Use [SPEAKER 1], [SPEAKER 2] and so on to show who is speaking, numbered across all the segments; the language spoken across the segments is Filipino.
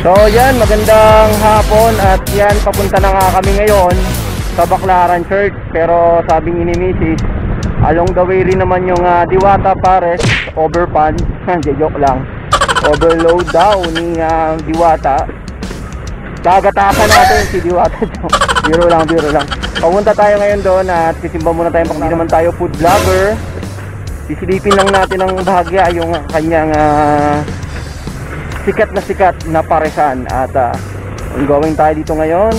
[SPEAKER 1] So yan, magandang hapon at yan, papunta na nga kami ngayon sa Baclaran Church. Pero sabi ni Mrs. along the way rin naman yung Diwata Pares overpan. Joke lang. Overload daw ni Diwata. Gagatasan natin si Diwata. Biro lang. Papunta tayo ngayon doon at sisimba muna tayo. Hindi naman tayo food vlogger. Sisilipin lang natin ng bahagya yung kanyang sikat na paresan. At ongoing tayo dito ngayon.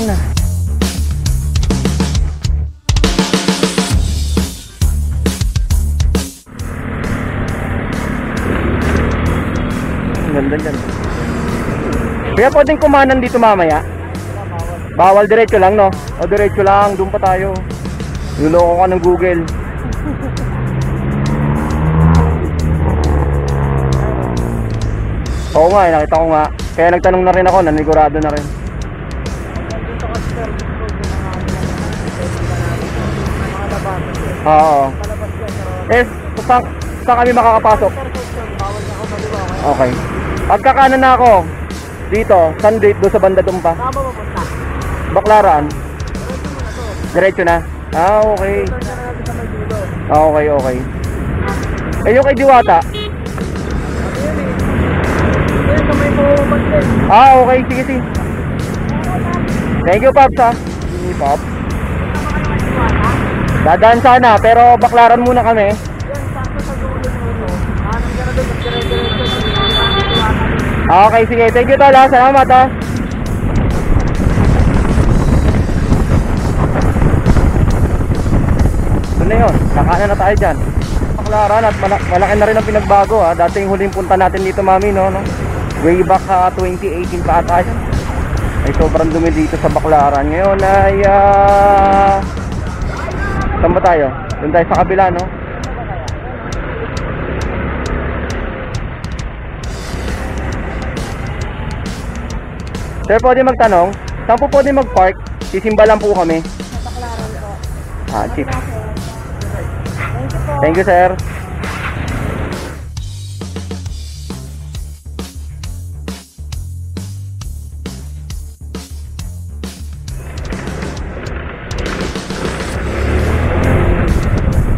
[SPEAKER 1] Ganda dyan. Kaya pwedeng kumanan dito mamaya. Bawal, diretso lang, no? O diretso lang, doon pa tayo. Niloko ka ng Google. Oo nga, nakita ko nga. Kaya nagtanong na rin ako, nanigurado na rin. Oo. Eh, saan kami makakapasok? Okay. Pagkakanan na ako dito, saan dito? Doon sa banda doon pa? Baclaran. Diretso na. Okay. Okay. Eh, yung kay Diwata? Okay. Sige. Thank you, Pops, ha? Sige, Pops. Dadaan sana, pero Baclaran muna kami. Okay, sige. Thank you, tol, ha? Salamat, ha? Doon na yun. Kakanan na tayo dyan. Baclaran at malaki na rin ang pinagbago, ha? Dati yung huling punta natin dito, mami, no? Way back 2018 pa ata. Ay sobrang dumi dito sa Baclaran. Ngayon ay saan ba tayo? Doon tayo sa kabila, no? Sir, pwede magtanong? Saan po pwede mag-park? Sisimba lang po kami.
[SPEAKER 2] Sa Baclaran po.
[SPEAKER 1] Cheap. Thank you, sir.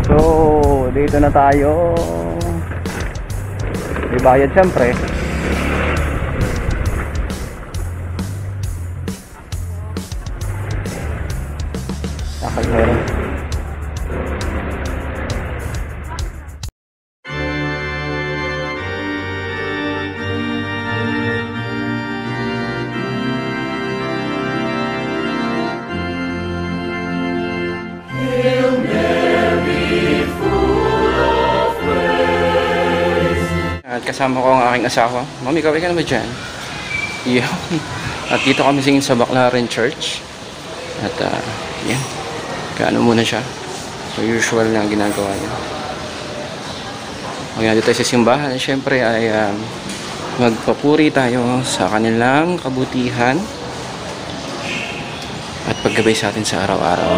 [SPEAKER 1] So, dito na tayo. May bayad syempre. Meron. At kasama ko ang aking asawa. Mami, kaway ka naman dyan. Yeah. At dito kami singin sa Baclaran Church. At yan. Kaano muna siya. So usual na ginagawa niya. Pag nandito tayo sa simbahan, syempre ay magpapuri tayo sa kanilang kabutihan at paggabay sa atin sa araw-araw.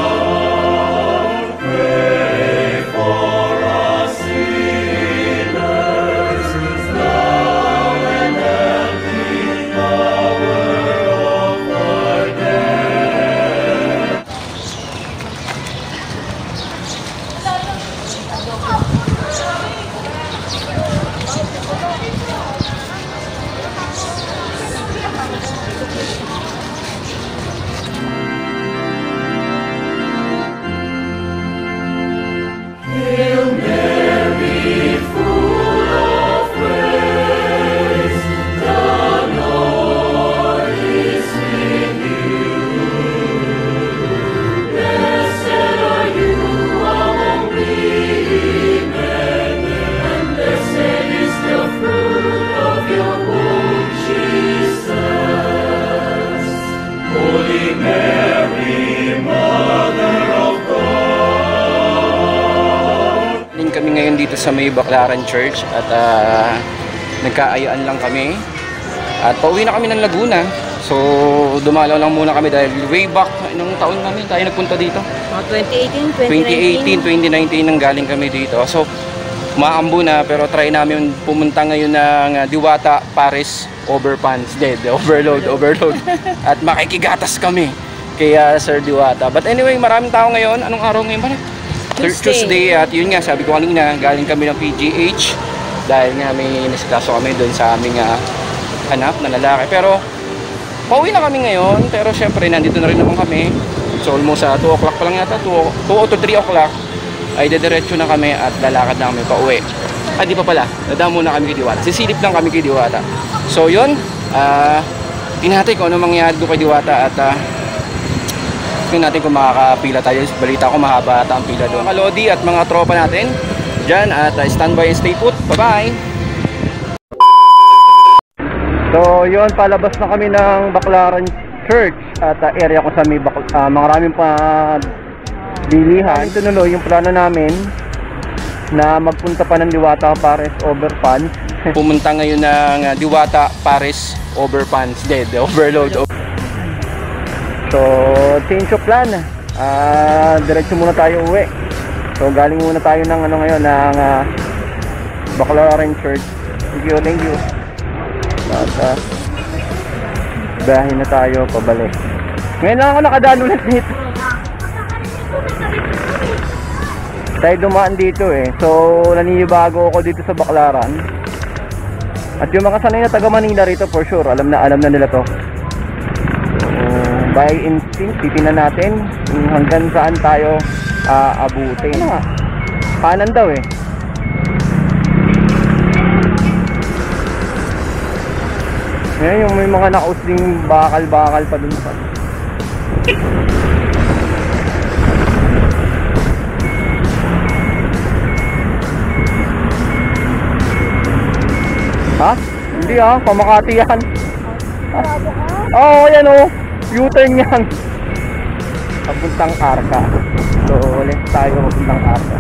[SPEAKER 1] Kami ngayon dito sa may Baclaran Church at nagkaayaan lang kami at pauwi na kami ng Laguna. So dumalaw lang muna kami dahil way back, anong taon kami tayo nagpunta dito?
[SPEAKER 2] 2018, 2019
[SPEAKER 1] nang galing kami dito. So
[SPEAKER 2] umaambo na, pero try namin pumunta ngayon ng Diwata Paris Overpans, overload. At makikigatas kami kay Sir Diwata. But anyway, maraming tao ngayon. Anong araw ngayon ba? Tuesday. At yun nga, sabi ko kanina, galing kami ng PGH dahil nga may nasikaso kami doon sa aming anak na lalaki. Pero pauwi na kami ngayon, pero syempre nandito na rin naman kami. So almost 2 o'clock pa lang yata, 2 to 3 o'clock ay dediretso na kami at lalakad na kami pa uwi. Di pa pala, nadaan muna kami kay Diwata. Sisilip lang kami kay Diwata. So yun, tinatay ko ano mangyayari doon kay Diwata at tingnan natin kung makakapila tayo. Balita ko mahaba ata ang pila doon. Mga Lodi at mga tropa natin dyan at standby and stay put. Bye bye!
[SPEAKER 1] So yun, palabas na kami ng Baclaran Church at area kung saan may maraming pa bilihan. Tinuloy yung plano namin na magpunta pa ng Diwata Paris Overpans.
[SPEAKER 2] Pumunta ngayon ng Diwata Paris Overpans, overload.
[SPEAKER 1] So change of plan. Diretso muna tayo uwi. So galing muna tayo ng ngayon ng Baclaran Church. Thank you. At bahay na tayo pabalik. Ngayon lang ako nakadaan ulit dito. Tayo dumaan dito So naninibago ako dito sa Baclaran. At yung mga sanay na taga Manila rito, for sure alam na nila to. So by instinct, titingnan natin kung hanggang saan tayo abutin. Kanan daw Ngayon yung may mga nakausling bakal-bakal pa dun pa. Ha? Hindi pamakati yan. Yan U-turn yan. Papuntang Arca. So ulit tayo papuntang Arca.